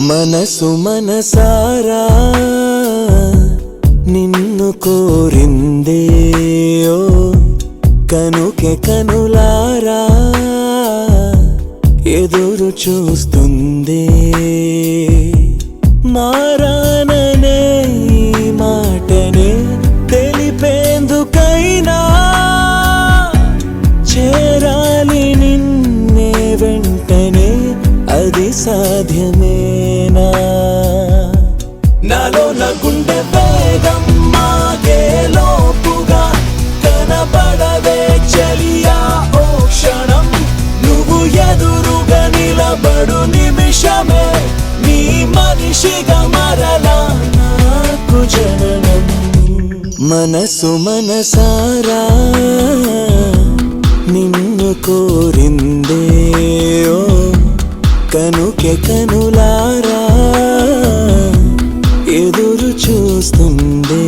మనసు మనసారా నిన్ను కోరిందే ఓ కనుకే కనులారా ఎదురు చూస్తుందే మారాననే ఈ మాటనే తెలిపేందుకైనా చేరాలి నిన్నే వెంటనే అది సాధ్యమేనా నాలో నా గుండె వేగం మాగే లోపుగా కనబడవే చలియా ఓ క్షణం నువ్వు ఎదురుగా నిలబడు నిమిషమే నీ మనిషిగా మరలా నాకు జననం మనసు మనసారా నిన్ను కోరిందే ఓ కనుకే కనులారా ఎదురు చూస్తుందే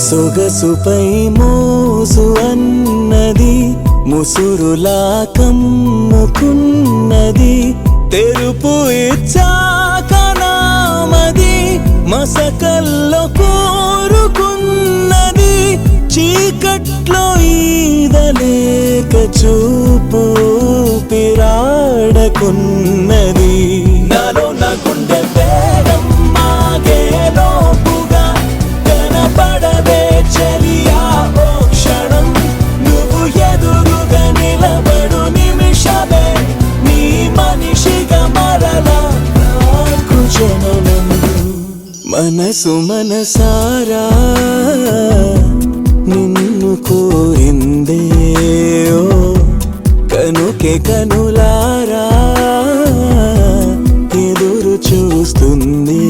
సొగసుపై మోసు అన్నది ముసురులా కమ్ముకున్నది తెరుపు ఇచ్చాక నామది మసకల్లో కోరుకున్నది చీకట్లో ఈదలేక చూపు పిరాడకున్నది నాలో నా గుండె వేగం మాగే లోపుగా కనపడవే చలియా ఓ క్షణం నువ్వు ఎదురుగా నిలబడు నిమిషమే నీ మనిషిగా మరలా నాకు జననం మనసు మనసారా నిన్ను కోరిందే ఓ కనుకే కనులారా ఎదురు చూస్తుంది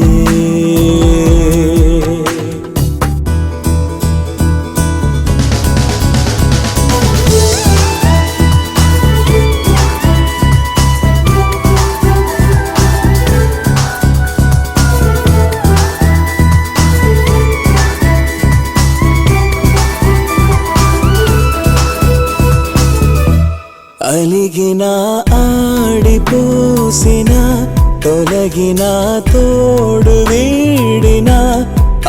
అలిగిన ఆడిపోసిన తొలగిన తోడు వీడిన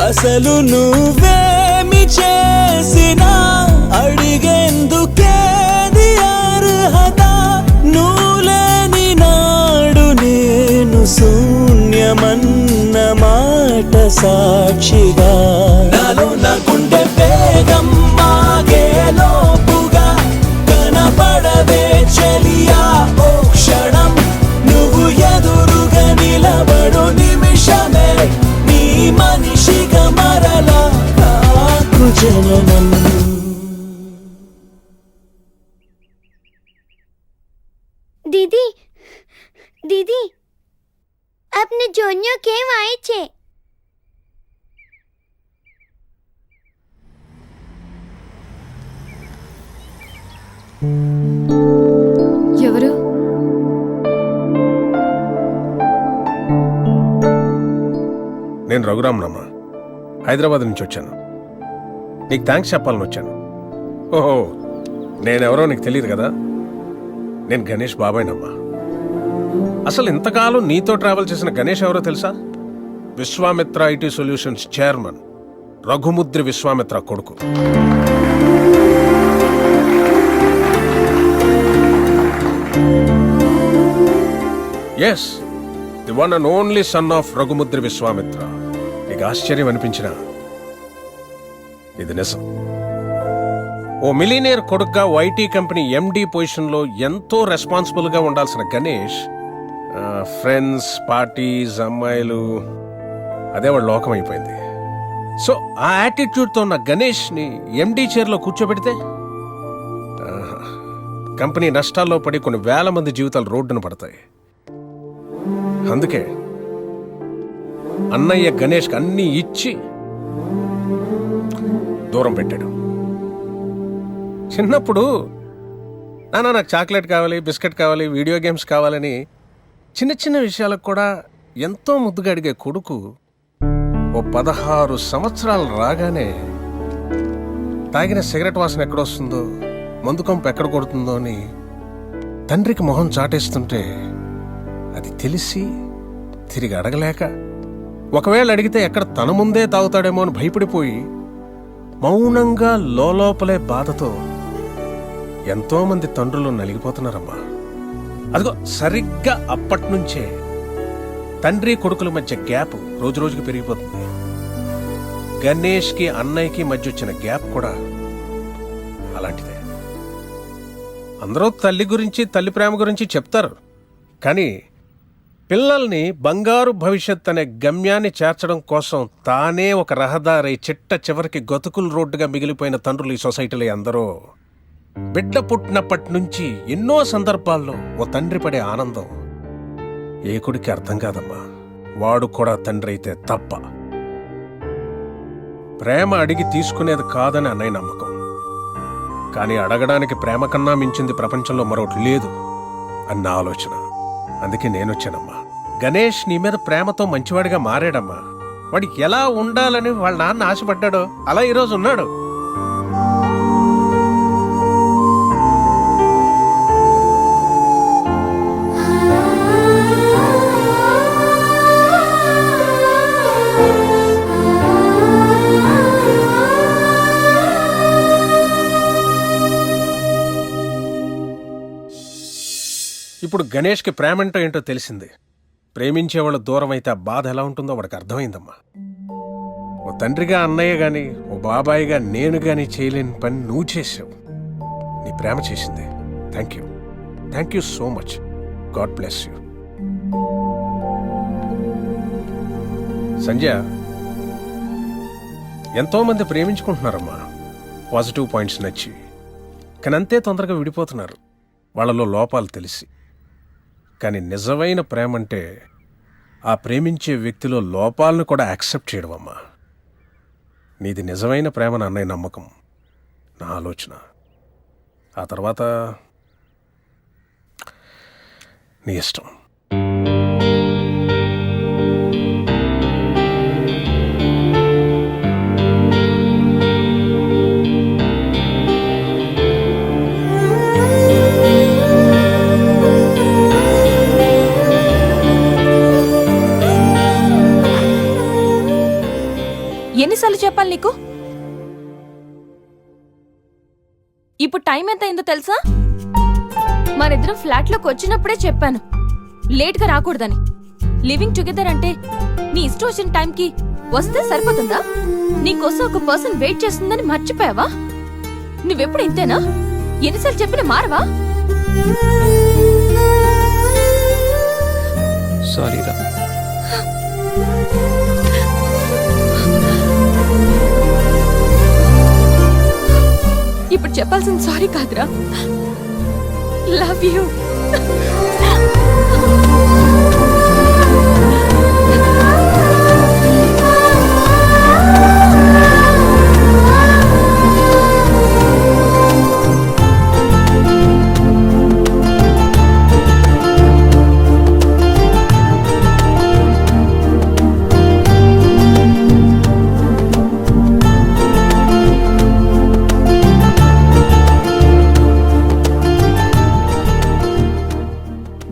అసలు నువ్వేమి చేసినా అడిగేందుకేది అర్హత నువ్వులేని నాడు నేను శూన్యమన్న మాట సాక్షిగా నాలో నా గుండె వేగం మాగే లోపుగా కనపడవే చలియా ఓ క్షణం నువ్వు ఎదురుగా నిలబడు నిమిషమే నీ మనిషిగా మరలా నాకు జననం दीदी दीदी अपने जोनियो केम आए छे ఎవరు నేను రఘురామనమ్మ హైదరాబాద్ నుంచి వచ్చాను నీకు థ్యాంక్స్ చెప్పాలని వచ్చాను ఓహో నేనెవరో నీకు తెలియదు కదా నేను గణేష్ బాబాయ్నమ్మా అసలు ఇంతకాలం నీతో ట్రావెల్ చేసిన గణేష్ ఎవరో తెలుసా Vishwamitra IT solutions chairman Raghumudri Vishwamitra కొడుకు yes the one and only son of Raghumudri Vishwamitra నీకు ఆశ్చర్యం అనిపించిన ఇది నిజం ఓ మిలీనియర్ కొడుకుగా ఐటీ కంపెనీ ఎండి పొజిషన్లో ఎంతో రెస్పాన్సిబుల్గా ఉండాల్సిన గణేష్ ఫ్రెండ్స్ పార్టీస్ అమ్మాయిలు అదే వాడు లోకం అయిపోయింది. సో ఆ యాటిట్యూడ్తో ఉన్న గణేష్ని ఎండి చైర్లో కూర్చోబెడితే కంపెనీ నష్టాల్లో పడి కొన్ని వేల మంది జీవితాలు రోడ్డున పడతాయి. అందుకే అన్నయ్య గణేష్కి అన్నీ ఇచ్చి దూరం పెట్టాడు. చిన్నప్పుడు నాన్న నాకు చాక్లెట్ కావాలి, బిస్కెట్ కావాలి, వీడియో గేమ్స్ కావాలని చిన్న చిన్న విషయాలకు కూడా ఎంతో ముద్దుగా అడిగే కొడుకు ఓ 16 సంవత్సరాలు రాగానే తాగిన సిగరెట్ వాసన ఎక్కడొస్తుందో, మందు కంపు ఎక్కడ కొడుతుందో అని తండ్రికి మొహం చాటేస్తుంటే అది తెలిసి తిరిగి అడగలేక, ఒకవేళ అడిగితే ఎక్కడ తన ముందే తాగుతాడేమో అని భయపడిపోయి మౌనంగా లోపలే బాధతో ఎంతో మంది తండ్రులు నలిగిపోతున్నారమ్మా. అదిగో సరిగ్గా అప్పట్నుంచే తండ్రి కొడుకుల మధ్య గ్యాప్ రోజు రోజుకి పెరిగిపోతుంది. గణేష్కి అన్నయ్యకి మధ్య వచ్చిన గ్యాప్ కూడా అలాంటిదే. అందరూ తల్లి గురించి, తల్లి ప్రేమ గురించి చెప్తారు, కానీ పిల్లల్ని బంగారు భవిష్యత్ అనే గమ్యాన్ని చేర్చడం కోసం తానే ఒక రహదారి చిట్ట చివరికి గతుకుల రోడ్డుగా మిగిలిపోయిన తండ్రులు ఈ సొసైటీలో అందరూ. బిడ్డ పుట్టినప్పటి నుంచి ఎన్నో సందర్భాల్లో ఓ తండ్రి పడే ఆనందం ఏ కొడుకి అర్థం కాదమ్మా. వాడు కూడా తండ్రి అయితే తప్ప. ప్రేమ అడిగి తీసుకునేది కాదని అన్నయ్య నమ్మకం. కానీ అడగడానికి ప్రేమ కన్నా మించింది ప్రపంచంలో మరొకటి లేదు అన్న ఆలోచన. అందుకే నేనొచ్చానమ్మా. గణేష్ నీ మీద ప్రేమతో మంచివాడిగా మారాడమ్మా. వాడికి ఎలా ఉండాలని వాళ్ళ నాన్న ఆశపడ్డాడో అలా ఈరోజు ఉన్నాడు. ఇప్పుడు గణేష్కి ప్రేమంటో ఏంటో తెలిసింది. ప్రేమించేవాళ్ళు దూరం అయితే ఆ బాధ ఎలా ఉంటుందో వాడికి అర్థమైందమ్మా. ఓ తండ్రిగా అన్నయ్య గాని, ఓ బాబాయిగా నేను గాని చేయలేని పని నువ్వు చేసావు. నీ ప్రేమ చేసింది. Thank you so much. God bless you. Sanjay, ఎంతో మంది ప్రేమించుకుంటున్నారమ్మా. పాజిటివ్ పాయింట్స్ నచ్చి, కానీ అంతే తొందరగా విడిపోతున్నారు వాళ్ళలో లోపాలు తెలిసి. కానీ నిజమైన ప్రేమ అంటే ఆ ప్రేమించే వ్యక్తిలో లోపాలను కూడా యాక్సెప్ట్ చేయడం అమ్మా. నీది నిజమైన ప్రేమ అన్నయ్య నమ్మకం, నా ఆలోచన. ఆ తర్వాత నీ ఇష్టం. ఎన్నిసార్లు చెప్పాలి నీకు? ఇప్పుడు టైం ఎంత అయిందో తెలుసా? మరిద్దరం ఫ్లాట్ లోకి వచ్చినప్పుడే చెప్పాను లేట్ గా రాకూడదని. లివింగ్ టుగెదర్ అంటే నీ ఇష్టం వచ్చిన టైంకి వస్తే సరిపోతుందా? నీకోసం ఒక పర్సన్ వెయిట్ చేస్తుందని మర్చిపోయావా? నువ్వెప్పుడు ఇంతేనా? ఎన్నిసార్లు చెప్పినా మారవా? సారీరా. ఇప్పుడు చెప్పాల్సింది సారీ కాదురా, love you.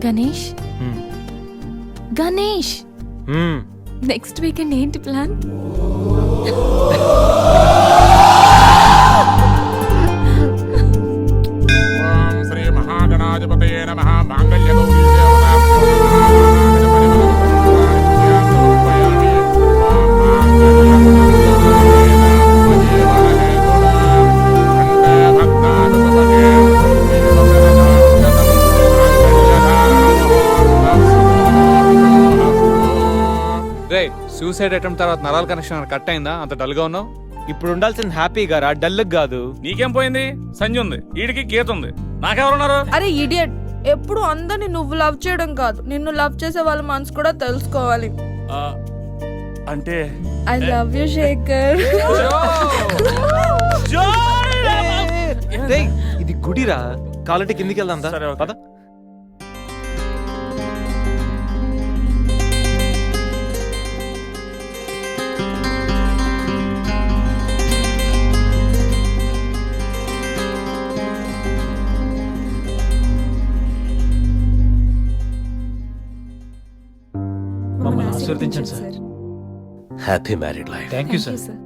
Ganesh, Ganesh, next weekend ఏంటి ప్లాన్? శ్రీ మహాగణాధిపతయే నమః. మాంగళ్య సూసైడ్ అటెంప్ట్ తర్వాత నరాల కనెక్షన్ కట్ అయిందా? అంత డల్ గా ఉన్నావు. ఇప్పుడు ఉండాల్సింది హ్యాపీగా రా, డల్ కాదు. నీకేం పోయింది? సంజయ్ ఉంది, వీడికి గీత ఉంది. నాకెవరున్నారు? అరే ఇడియట్, ఎప్పుడు అందరిని నువ్వు లవ్ చేయడం కాదు, నిన్ను లవ్ చేసే వాళ్ళ మనసు కూడా తెలుసుకోవాలి. అంటే ఐ లవ్ యూ శేఖర్. ఇది గుడిరా, కాలంటే కిందికి వెళ్దాం సరే, ఓకే. పద. మమ్మల్ని ఆశీర్వదించండి sir. Happy married life. Thank you sir.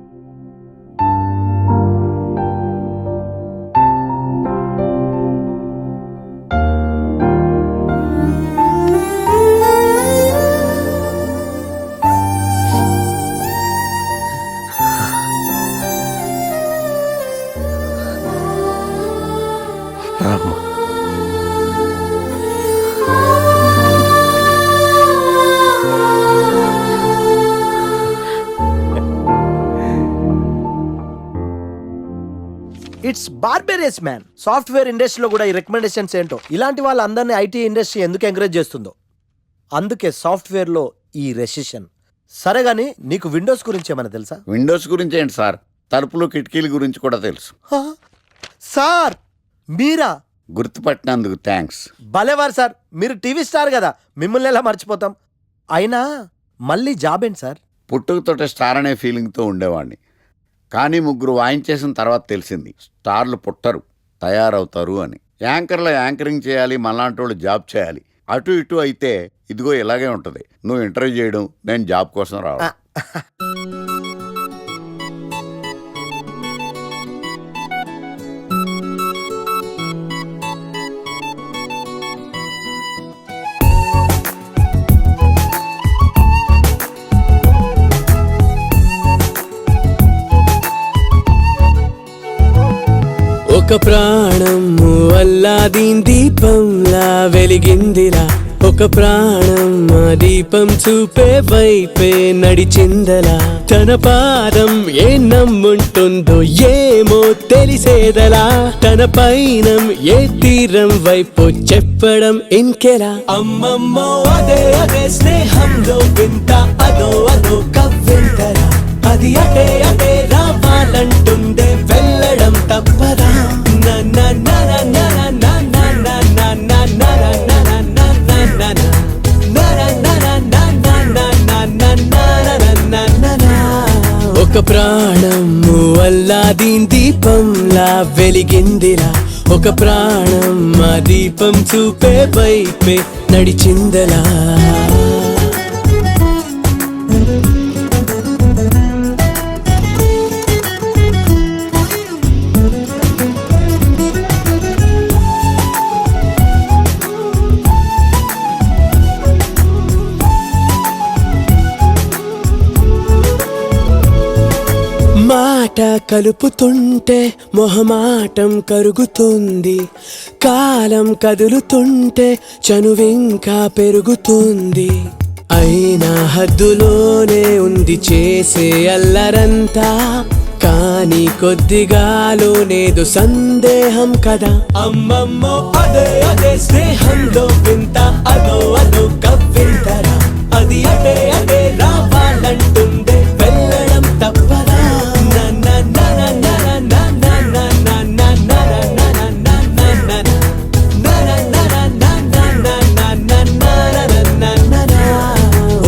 రామ్మా. It's barbarous man. సాఫ్ట్వేర్ ఇండస్ట్రీలో కూడా ఈ రికమెండేషన్స్ ఏంటో, ఇలాంటి వాళ్ళందరినీ ఐటీ ఇండస్ట్రీ ఎందుకు ఎంకరేజ్ చేస్తుందో. అందుకే సాఫ్ట్వేర్లో ఈ రెసిషన్. సరే గానీ నీకు విండోస్ గురించి ఏమైనా తెలుసా? విండోస్ గురించి ఏంటి సార్, తలుపులు కిటికీల గురించి కూడా తెలుసు. హా? సార్ మీరా? గుర్తుపట్టినందుకు థ్యాంక్స్. భలేవారు సార్, మీరు టీవీ స్టార్ కదా, మిమ్మల్ని ఎలా మర్చిపోతాం. అయినా మళ్ళీ జాబ్ ఏంటి సార్? పుట్టుకతోటే స్టార్ అనే ఫీలింగ్తో ఉండేవాడిని. కానీ ముగ్గురు వాయించేసిన తర్వాత తెలిసింది స్టార్లు పుట్టరు, తయారవుతారు అని. యాంకర్లో యాంకరింగ్ చేయాలి, మళ్ళాంటి వాళ్ళు జాబ్ చేయాలి. అటు ఇటు అయితే ఇదిగో ఇలాగే ఉంటుంది. నువ్వు ఇంటర్వ్యూ చేయడం, నేను జాబ్ కోసం రావడం. ఒక ప్రాణము అల్లాదీన్ దీపంలా వెలిగిందిరా, ఒక ప్రాణం ఆ దీపం చూపే వైపే నడిచిందలా. తన పాదం ఏ నమ్ముంటుందో ఏమో తెలిసేదలా, తన పైనం ఏ తీరం వైపు చెప్పడం ఇంకెలా. అమ్మమ్మో అదే అదే స్నేహంలో వింత, అదో అదో కవ్వింతరా, అది అటే అటే రావాలంటుందే వెళ్ళడం తప్పదా. ఒక ప్రాణము అల్లాదీన్ దీపంలా వెలిగిందిరా, ఒక ప్రాణం ఆ దీపం చూపే వైపే నడిచిందలా. మాట కలుపుతుంటే మొహమాటం కరుగుతుంది, కాలం కదులుతుంటే చనువింకా పెరుగుతుంది. అయినా హద్దులోనే ఉంది చేసే అల్లరంతా, కానీ కొద్దిగాలోనేదో సందేహం కదా. అమ్మమ్మో అదే అదే స్నేహంలో వింత, అదో అదో కవ్వింతరా, అది అటే అటే రావాలంటుందే వెళ్ళడం తప్పదా.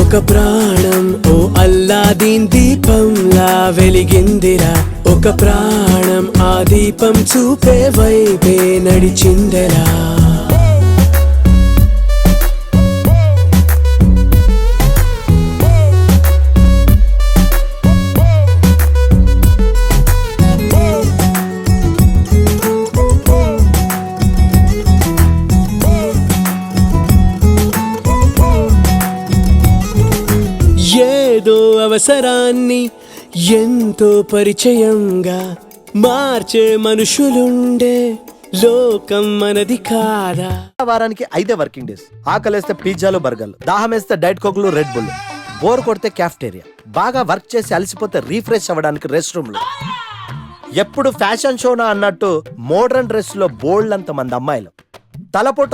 ఒక ప్రాణం ఓ అల్లాదీన్ దీపంలా వెలిగిందిరా, ఒక ప్రాణం ఆ దీపం చూపే వైపే నడిచిందెలా. ఏదో అవసరాన్ని ఎంతో పరిచయంగా మార్చే మనుషులుండే లోకం మనది కాదా. వారానికి 5 వర్కింగ్ డేస్. ఆకలేస్తే పిజ్జాలు బర్గర్లు, దాహం వేస్తే డైట్ కోక్లు రెడ్ బుల్, బోర్ కొడితే క్యాఫ్టేరియా, బాగా వర్క్ చేసి అలసిపోతే రీఫ్రెష్ అవ్వడానికి రెస్ట్ రూమ్ లో. ఎప్పుడు ఫ్యాషన్ షోనా అన్నట్టు మోడర్న్ డ్రెస్ లో బోల్డ్ అంత మంది అమ్మాయిలు, తలపోట